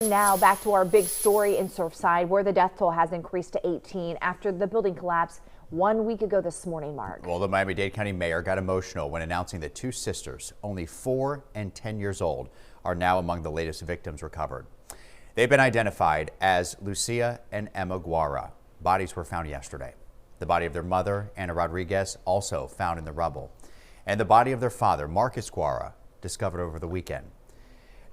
And now back to our big story in Surfside, where the death toll has increased to 18 after the building collapsed 1 week ago this morning, Mark. Well, the Miami-Dade County mayor got emotional when announcing that two sisters, only 4 and 10 years old, are now among the latest victims recovered. They've been identified as Lucia and Emma Guara. Bodies were found yesterday. The body of their mother, Ana Rodriguez, also found in the rubble. And the body of their father, Marcus Guara, discovered over the weekend.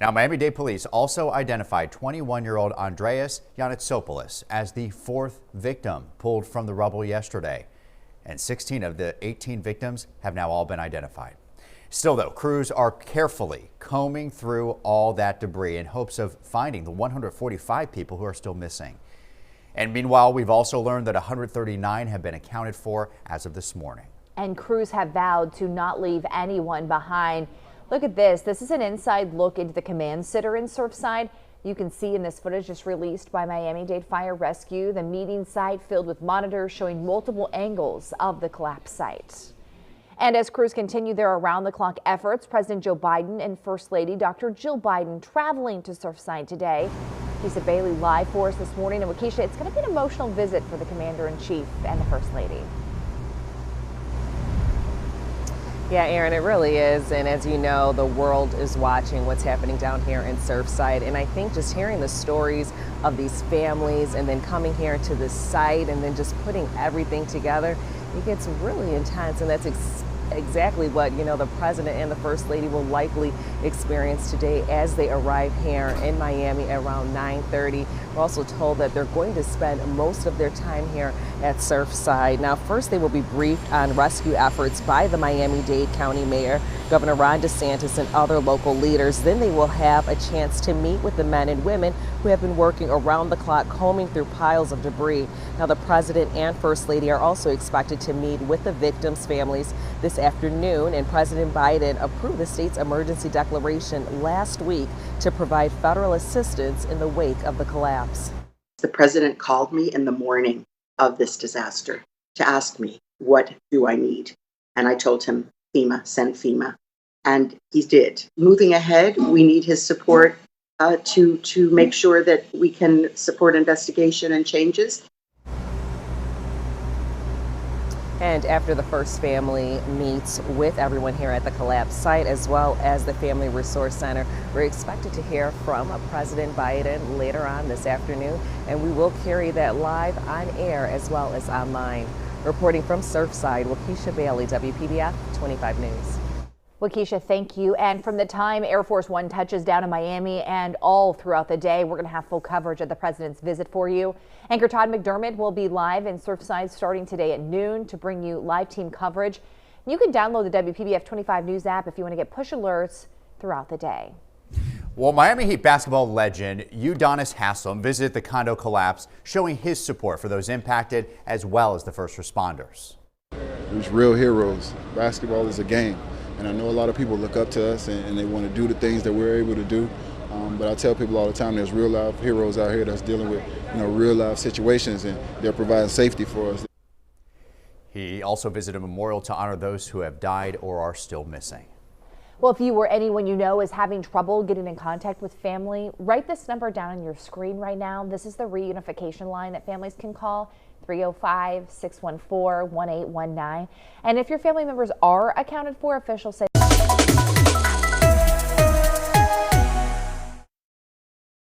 Now, Miami-Dade police also identified 21-year-old Andreas Yanitsopoulos as the 4th victim pulled from the rubble yesterday. And 16 of the 18 victims have now all been identified. Still, though, crews are carefully combing through all that debris in hopes of finding the 145 people who are still missing. And meanwhile, we've also learned that 139 have been accounted for as of this morning. And crews have vowed to not leave anyone behind. Look at this. This is an inside look into the command center in Surfside. You can see in this footage just released by Miami-Dade Fire Rescue, the meeting site filled with monitors showing multiple angles of the collapse site. And as crews continue their around-the-clock efforts, President Joe Biden and First Lady Dr. Jill Biden traveling to Surfside today. Keisha Bailey live for us this morning. And Keisha, it's going to be an emotional visit for the Commander-in-Chief and the First Lady. Yeah, Aaron, it really is. And as you know, the world is watching what's happening down here in Surfside. And I think just hearing the stories of these families and then coming here to this site and then just putting everything together, it gets really intense. And that's exactly what, you know, the President and the First Lady will likely experience today as they arrive here in Miami around 9:30. We're also told that they're going to spend most of their time here at Surfside. Now, first they will be briefed on rescue efforts by the Miami-Dade County Mayor, Governor Ron DeSantis, and other local leaders. Then they will have a chance to meet with the men and women who have been working around the clock combing through piles of debris. Now, the President and First Lady are also expected to meet with the victims' families this afternoon, and President Biden approved the state's emergency declaration last week to provide federal assistance in the wake of the collapse. The President called me in the morning of this disaster to ask me, what do I need? And I told him, FEMA, send FEMA. And he did. Moving ahead, we need his support to make sure that we can support investigation and changes. And after the First Family meets with everyone here at the collapse site, as well as the Family Resource Center, we're expected to hear from President Biden later on this afternoon, and we will carry that live on air as well as online. Reporting from Surfside, Keisha Bailey, WPBF 25 News. Keisha, thank you. And from the time Air Force One touches down in Miami and all throughout the day, we're going to have full coverage of the president's visit for you. Anchor Todd McDermott will be live in Surfside starting today at noon to bring you live team coverage. You can download the WPBF 25 News app if you want to get push alerts throughout the day. Well, Miami Heat basketball legend Udonis Haslem visited the condo collapse, showing his support for those impacted as well as the first responders. There's real heroes. Basketball is a game. And I know a lot of people look up to us and they want to do the things that we're able to do. But I tell people all the time, there's real life heroes out here that's dealing with, real life situations, and they're providing safety for us. He also visited a memorial to honor those who have died or are still missing. Well, if you or anyone you know is having trouble getting in contact with family, write this number down on your screen right now. This is the reunification line that families can call. 305-614-1819. And if your family members are accounted for, officials say